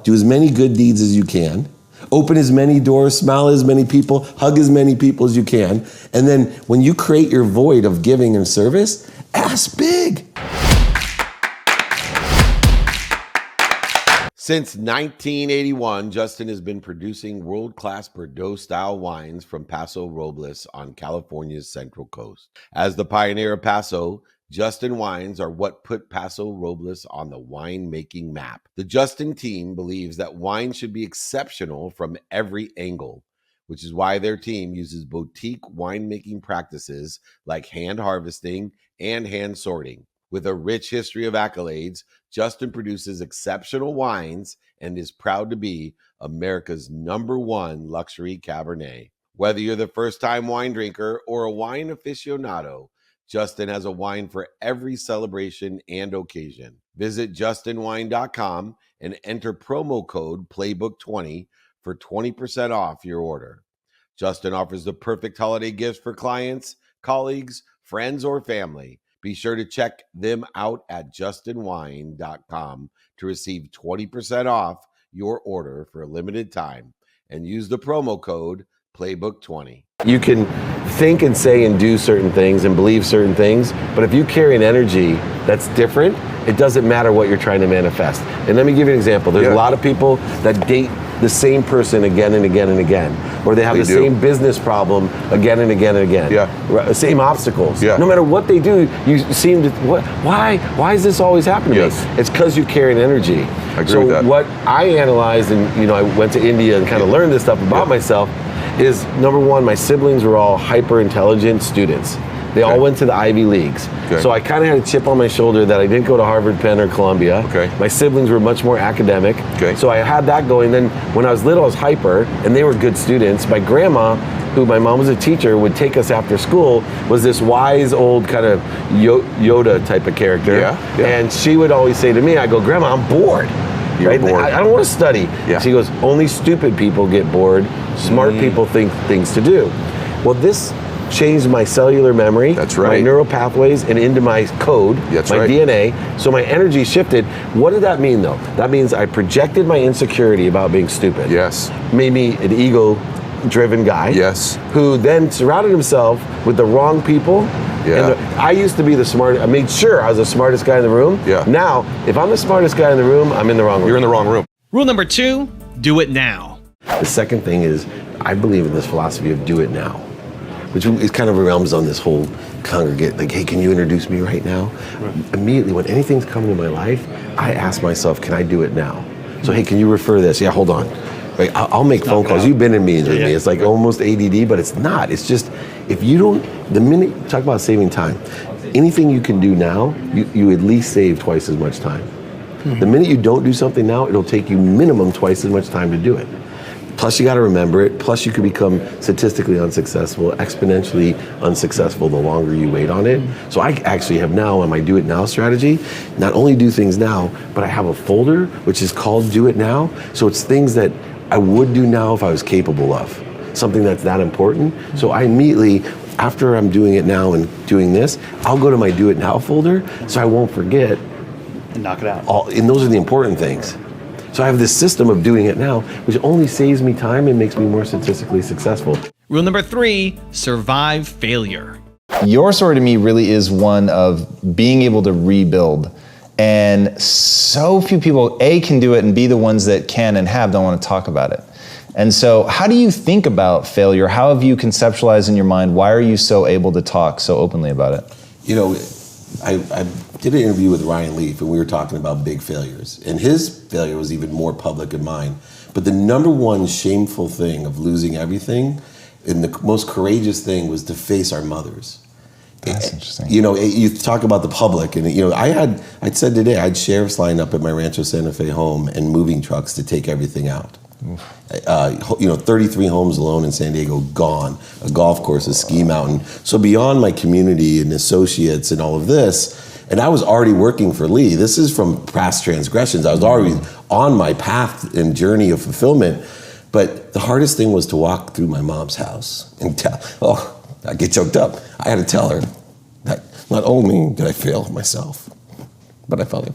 do as many good deeds as you can, open as many doors, smile as many people, hug as many people as you can. And then when you create your void of giving and service, ask big. Since 1981, Justin has been producing world-class Bordeaux-style wines from Paso Robles on California's Central Coast. As the pioneer of Paso, Justin wines are what put Paso Robles on the wine-making map. The Justin team believes that wine should be exceptional from every angle, which is why their team uses boutique winemaking practices like hand harvesting and hand sorting. With a rich history of accolades, Justin produces exceptional wines and is proud to be America's #1 luxury Cabernet. Whether you're the first-time wine drinker or a wine aficionado, Justin has a wine for every celebration and occasion. Visit justinwine.com and enter promo code PLAYBOOK20 for 20% off your order. Justin offers the perfect holiday gifts for clients, colleagues, friends, or family. Be sure to check them out at justinwine.com to receive 20% off your order for a limited time and use the promo code PLAYBOOK20. You can think and say and do certain things and believe certain things, but if you carry an energy that's different, it doesn't matter what you're trying to manifest. And let me give you an example. There's a lot of people that date the same person again and again and again, or they have the same business problem again and again and again. Same obstacles. No matter what they do, you seem to, why is this always happening to me? It's because you carry an energy. I agree with that. What I analyzed, and I went to India and kind of learned this stuff about myself, is number one, my siblings were all hyper intelligent students. They all went to the Ivy Leagues. So I kind of had a chip on my shoulder that I didn't go to Harvard, Penn, or Columbia. My siblings were much more academic. So I had that going. Then when I was little, I was hyper, and they were good students. My grandma, who my mom was a teacher, would take us after school, was this wise old kind of Yoda type of character. And she would always say to me, I go, Grandma, I'm bored. You're bored. I don't want to study. She goes, only stupid people get bored. Smart people think things to do. Well, this changed my cellular memory, my neural pathways, and into my code, my DNA. So my energy shifted. What did that mean, though? That means I projected my insecurity about being stupid. Made me an ego-driven guy. Who then surrounded himself with the wrong people. And I used to be the smart. I made sure I was the smartest guy in the room. Now, if I'm the smartest guy in the room, I'm in the wrong room. You're in the wrong room. Rule number 2, do it now. The second thing is, I believe in this philosophy of do it now, which is kind of realms on this whole congregate, like, hey, can you introduce me right now? Immediately, when anything's coming to my life, I ask myself, can I do it now? So, hey, can you refer this? Yeah, hold on. Right, I'll make phone calls. You've been in meetings with me. It's like almost ADD, but it's not. It's just, if you don't, the minute, talk about saving time, anything you can do now, you at least save twice as much time. The minute you don't do something now, it'll take you minimum twice as much time to do it. Plus you got to remember it. Plus you could become statistically unsuccessful, exponentially unsuccessful the longer you wait on it. So I actually have now on my do it now strategy, not only do things now, but I have a folder which is called do it now. So it's things that I would do now if I was capable of, something that's that important. So I immediately, after I'm doing it now and doing this, I'll go to my do it now folder so I won't forget. And knock it out. And those are the important things. So I have this system of doing it now, which only saves me time and makes me more statistically successful. Rule number 3, survive failure. Your story to me really is one of being able to rebuild. And so few people, A, can do it, and B, the ones that can and have don't want to talk about it. And so how do you think about failure? How have you conceptualized in your mind? Why are you so able to talk so openly about it? You know, I did an interview with Ryan Leaf, and we were talking about big failures. And his failure was even more public than mine. But the number one shameful thing of losing everything, and the most courageous thing, was to face our mothers. That's interesting. You know, you talk about the public, and I'd said today, I had sheriffs line up at my Rancho Santa Fe home and moving trucks to take everything out. 33 homes alone in San Diego gone, a golf course, a ski mountain. So beyond my community and associates and all of this, and I was already working for Lee. This is from past transgressions. I was already on my path and journey of fulfillment. But the hardest thing was to walk through my mom's house and I get choked up. I had to tell her that not only did I fail myself, but I failed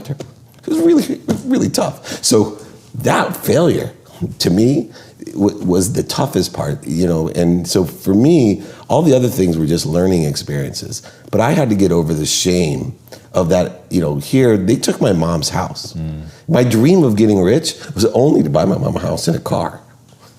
her. It was really, really tough. So that failure, to me, was the toughest part, you know. And so for me, all the other things were just learning experiences. But I had to get over the shame of that, you know. Here, they took my mom's house. My dream of getting rich was only to buy my mom a house and a car.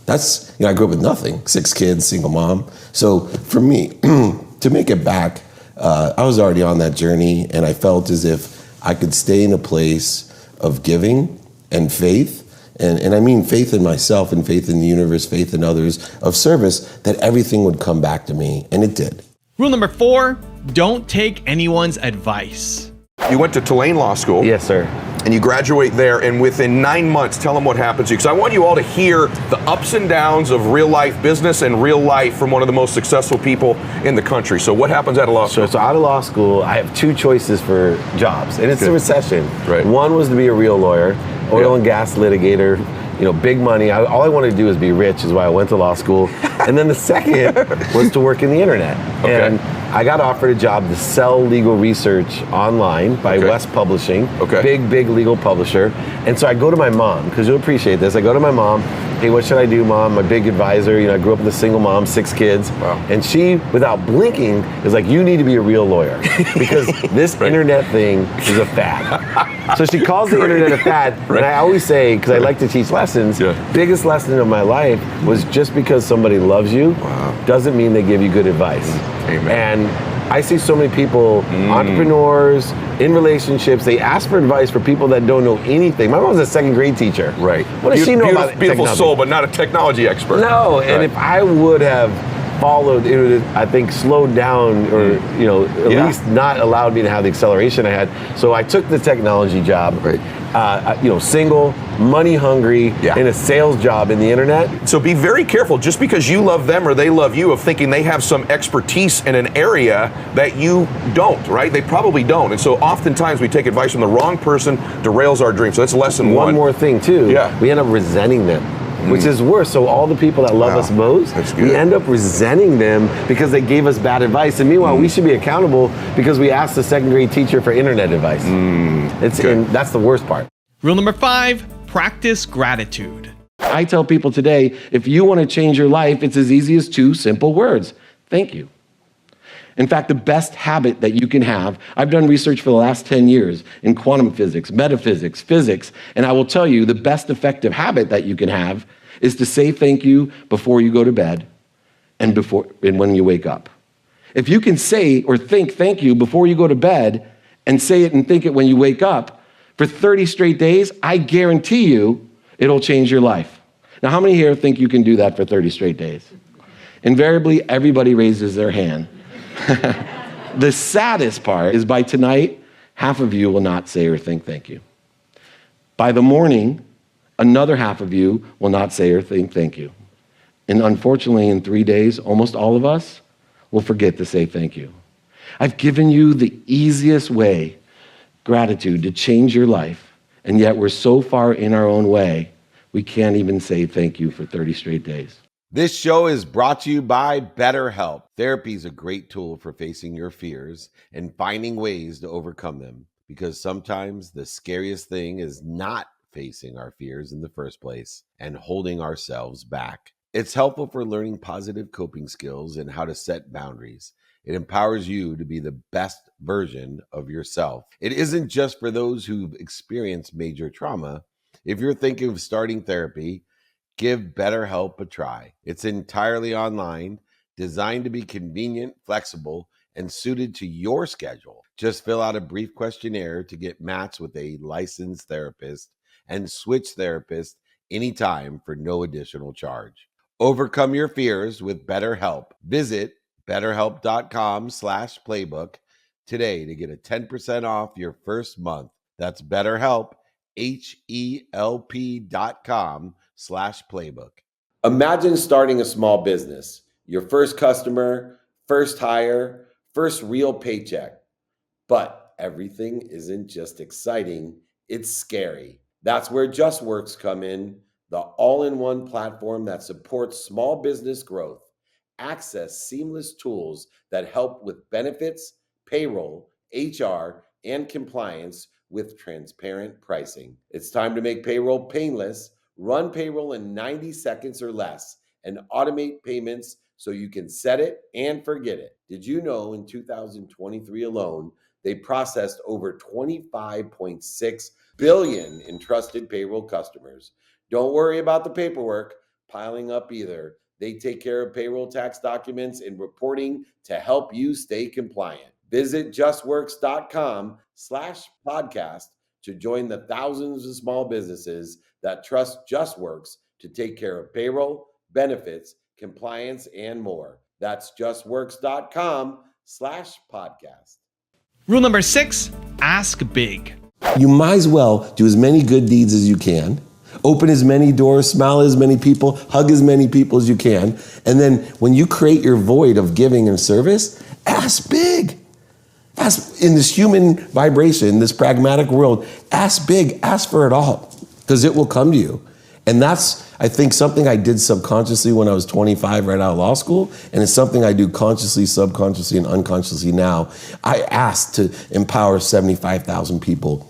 That's, you know, I grew up with nothing, 6 kids, single mom. So for me, to make it back, I was already on that journey, and I felt as if I could stay in a place of giving and faith, and I mean faith in myself and faith in the universe, faith in others, of service, that everything would come back to me, and it did. Rule number 4, don't take anyone's advice. You went to Tulane Law School. Yes, sir. And you graduate there, and within 9 months, tell them what happens to you. Because I want you all to hear the ups and downs of real life business and real life from one of the most successful people in the country. So what happens out of law school? So out of law school, I have 2 choices for jobs, and it's a recession. Right. One was to be a real lawyer, oil and gas litigator, you know, big money. All I wanted to do is be rich, is why I went to law school. And then the second was to work in the internet. Okay. And I got offered a job to sell legal research online by West Publishing, big legal publisher. And so I go to my mom, because you'll appreciate this. I go to my mom, hey, what should I do, Mom? My big advisor, you know, I grew up with a single mom, 6 kids. Wow. And she, without blinking, is like, you need to be a real lawyer, because this internet thing is a fad. So she calls the internet a fad, and I always say, because I like to teach lessons, biggest lesson of my life was just because somebody loves you doesn't mean they give you good advice. Amen. And I see so many people, entrepreneurs, in relationships, they ask for advice for people that don't know anything. My mom's a 2nd grade teacher. Right. What does she know about beautiful technology? soul, but not a technology expert. No, and if I would have followed, it would have, I think, slowed down, or you know, at least not allowed me to have the acceleration I had. So I took the technology job. Right. You know, single, money hungry, in a sales job in the internet. So be very careful, just because you love them or they love you, of thinking they have some expertise in an area that you don't, right? They probably don't. And so oftentimes we take advice from the wrong person, derails our dream. So that's lesson 1. One more thing too, we end up resenting them, which is worse. So all the people that love us most, we end up resenting them because they gave us bad advice. And meanwhile, we should be accountable because we asked the 2nd grade teacher for internet advice. And that's the worst part. Rule number 5, practice gratitude. I tell people today, if you want to change your life, it's as easy as 2 simple words. Thank you. In fact, the best habit that you can have, I've done research for the last 10 years in quantum physics, metaphysics, physics, and I will tell you the best effective habit that you can have is to say thank you before you go to bed and when you wake up. If you can say or think thank you before you go to bed and say it and think it when you wake up for 30 straight days, I guarantee you it'll change your life. Now, how many here think you can do that for 30 straight days? Invariably, everybody raises their hand. The saddest part is by tonight, half of you will not say or think thank you. By the morning, another half of you will not say or think thank you. And unfortunately, in 3 days, almost all of us will forget to say thank you. I've given you the easiest way, gratitude, to change your life, and yet we're so far in our own way, we can't even say thank you for 30 straight days. This show is brought to you by BetterHelp. Therapy is a great tool for facing your fears and finding ways to overcome them, because sometimes the scariest thing is not facing our fears in the first place and holding ourselves back. It's helpful for learning positive coping skills and how to set boundaries. It empowers you to be the best version of yourself. It isn't just for those who've experienced major trauma. If you're thinking of starting therapy, give BetterHelp a try. It's entirely online, designed to be convenient, flexible, and suited to your schedule. Just fill out a brief questionnaire to get matched with a licensed therapist and switch therapists anytime for no additional charge. Overcome your fears with BetterHelp. Visit BetterHelp.com/playbook today to get a 10% off your first month. That's BetterHelp, HELP.com/playbook. Imagine starting a small business, your first customer, first hire, first real paycheck. But everything isn't just exciting, it's scary. That's where JustWorks come in, the all-in-one platform that supports small business growth. Access seamless tools that help with benefits, payroll, HR, and compliance with transparent pricing. It's time to make payroll painless. Run payroll in 90 seconds or less and automate payments so you can set it and forget it. Did you know in 2023 alone, they processed over 25.6 billion in trusted payroll customers? Don't worry about the paperwork piling up either. They take care of payroll tax documents and reporting to help you stay compliant. Visit justworks.com/podcast to join the thousands of small businesses that trust JustWorks to take care of payroll, benefits, compliance, and more. That's justworks.com/podcast. Rule number 6, ask big. You might as well do as many good deeds as you can, open as many doors, smile at as many people, hug as many people as you can. And then when you create your void of giving and service, ask big. Ask in this human vibration, this pragmatic world, ask big, ask for it all, because it will come to you. And that's, I think, something I did subconsciously when I was 25 right out of law school, and it's something I do consciously, subconsciously, and unconsciously now. I asked to empower 75,000 people.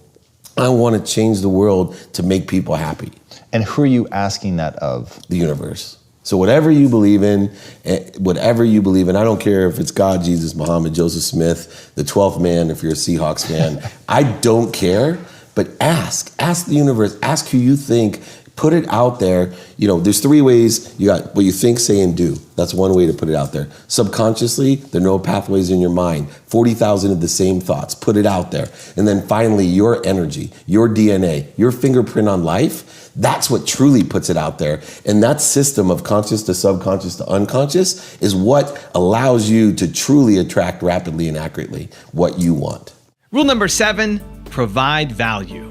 I want to change the world to make people happy. And who are you asking that of? The universe. So whatever you believe in, I don't care if it's God, Jesus, Muhammad, Joseph Smith, the 12th man, if you're a Seahawks fan, I don't care, but ask the universe, ask who you think, put it out there. You know, there's 3 ways. You got what you think, say, and do. That's one way to put it out there. Subconsciously, there are no pathways in your mind. 40,000 of the same thoughts. Put it out there. And then finally, your energy, your DNA, your fingerprint on life, that's what truly puts it out there. And that system of conscious to subconscious to unconscious is what allows you to truly attract rapidly and accurately what you want. Rule number 7, provide value.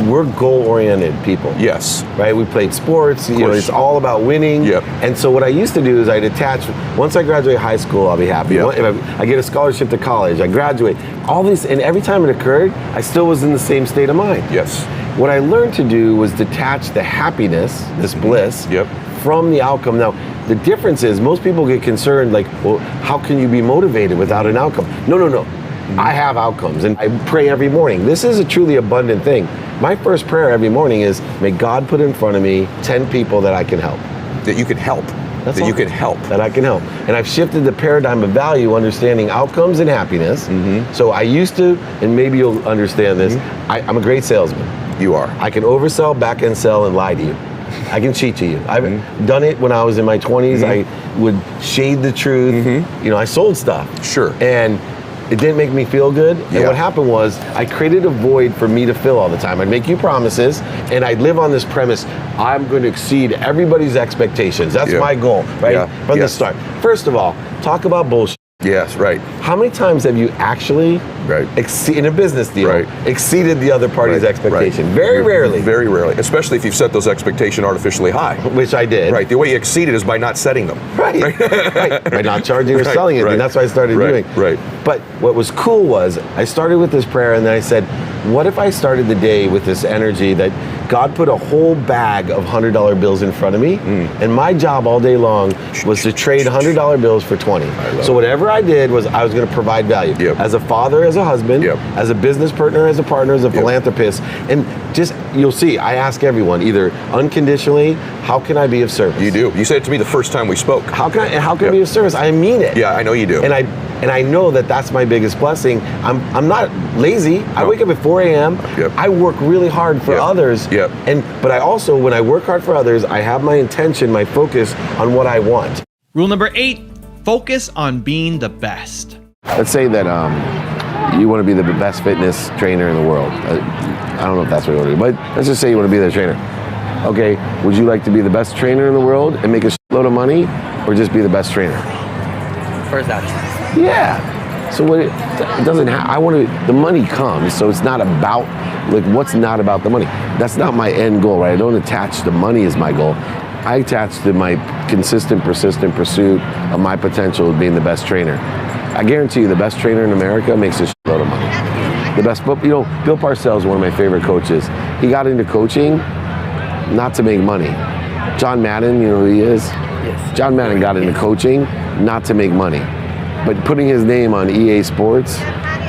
We're goal-oriented people. Yes. Right? We played sports, you know, course. it's all about winning. Yep. And so what I used to do is I'd attach, once I graduate high school, I'll be happy. Yep. If I get a scholarship to college, I graduate. All these, and every time it occurred, I still was in the same state of mind. Yes. What I learned to do was detach the happiness, this bliss, Yep. from the outcome. Now, the difference is most people get concerned like, well, how can you be motivated without an outcome? No. I have outcomes and I pray every morning. This is a truly abundant thing. My first prayer every morning is, may God put in front of me 10 people that I can help. That you can help. That's that all. you can help. That I can help. And I've shifted the paradigm of value, understanding outcomes and happiness. So I used to, and maybe you'll understand this, I'm a great salesman. You are. I can oversell, back end sell, and lie to you. I can cheat to you. I've done it when I was in my 20s. I would shade the truth. You know, I sold stuff. Sure. And it didn't make me feel good. And Yeah. what happened was I created a void for me to fill all the time. I'd make you promises and I'd live on this premise, I'm going to exceed everybody's expectations. That's Yeah. my goal, right? Yeah. From the Yes. start. First of all, talk about bullshit. Yes, right. How many times have you actually, Right. in a business deal, Right. exceeded the other party's Right, expectation? right. Very rarely. Very rarely. Especially if you've set those expectations artificially high. Which I did. Right. The way you exceed it is by not setting them. Right. By not charging or Right, selling it. right. And that's what I started Right, doing. right. But what was cool was I started with this prayer and then I said, what if I started the day with this energy that God put a whole bag of $100 bills in front of me, and my job all day long was to trade $100 bills for 20. So whatever I did was I was going to provide value. Yep. As a father, as a husband, Yep. as a business partner, as a partner, as a philanthropist. And just, you'll see, I ask everyone either unconditionally, how can I be of service? You do. You said it to me the first time we spoke. How can I Yep. be of service? I mean it. Yeah, I know you do. And I know that that's my biggest blessing. I'm not lazy. I No. wake up at 4 a.m. Yep. I work really hard for Yep. others. Yep. But I also, when I work hard for others, I have my intention, my focus on what I want. Rule number 8, focus on being the best. Let's say that you want to be the best fitness trainer in the world. I don't know if that's what you want to do, but let's just say you want to be the trainer. Okay, would you like to be the best trainer in the world and make a shitload of money, or just be the best trainer? First option. Yeah. So what it doesn't have, I want to, the money comes, so it's not about, like, what's not about the money? That's not my end goal, right? I don't attach the money as my goal. I attach to my consistent, persistent pursuit of my potential of being the best trainer. I guarantee you the best trainer in America makes a shitload of money. The best, but you know, Bill Parcells is one of my favorite coaches. He got into coaching not to make money. John Madden, you know who he is? Yes. John Madden got into coaching not to make money. But putting his name on EA Sports,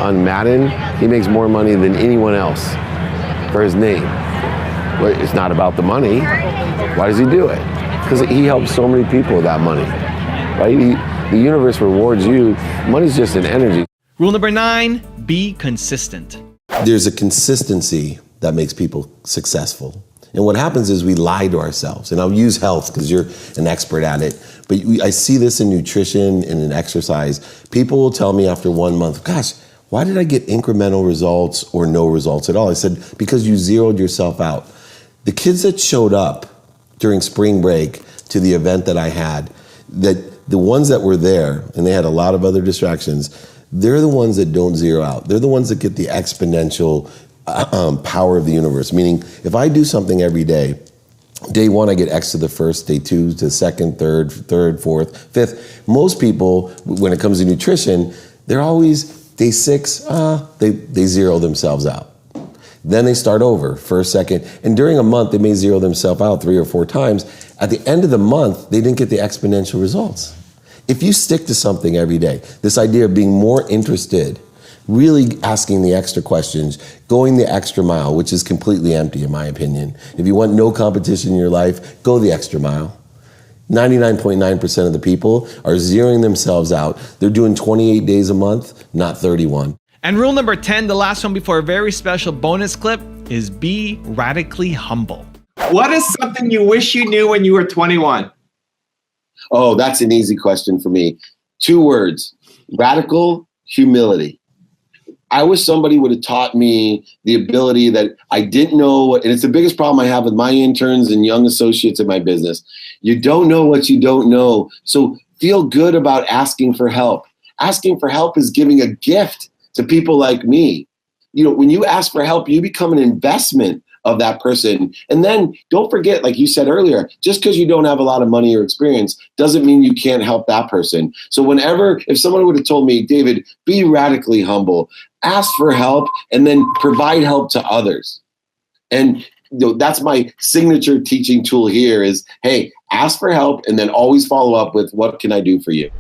on Madden, he makes more money than anyone else for his name. Well, it's not about the money. Why does he do it? Because he helps so many people with that money, right? The universe rewards you. Money's just an energy. Rule number 9, be consistent. There's a consistency that makes people successful. And what happens is we lie to ourselves. And I'll use health because you're an expert at it. But I see this in nutrition and in exercise. People will tell me after 1 month, gosh, why did I get incremental results or no results at all? I said, because you zeroed yourself out. The kids that showed up during spring break to the event that I had, that the ones that were there, and they had a lot of other distractions, they're the ones that don't zero out. They're the ones that get the exponential power of the universe. Meaning, if I do something every day, day 1, I get X to the first, day 2 to the second, third, fourth, fifth. Most people, when it comes to nutrition, they're always day 6, they zero themselves out. Then they start over, first, second, and during a month, they may zero themselves out 3 or 4 times. At the end of the month, they didn't get the exponential results. If you stick to something every day, this idea of being more interested, really asking the extra questions, going the extra mile, which is completely empty in my opinion. If you want no competition in your life, go the extra mile. 99.9% of the people are zeroing themselves out. They're doing 28 days a month, not 31. And rule number 10, the last one before a very special bonus clip, is be radically humble. What is something you wish you knew when you were 21? Oh, that's an easy question for me. 2 words, radical humility. I wish somebody would have taught me the ability that I didn't know, and it's the biggest problem I have with my interns and young associates in my business. You don't know what you don't know. So feel good about asking for help. Asking for help is giving a gift to people like me. You know, when you ask for help, you become an investment of that person. And then don't forget, like you said earlier, just because you don't have a lot of money or experience doesn't mean you can't help that person. So if someone would have told me, David, be radically humble, ask for help, and then provide help to others. And that's my signature teaching tool here is, hey, ask for help and then always follow up with what can I do for you?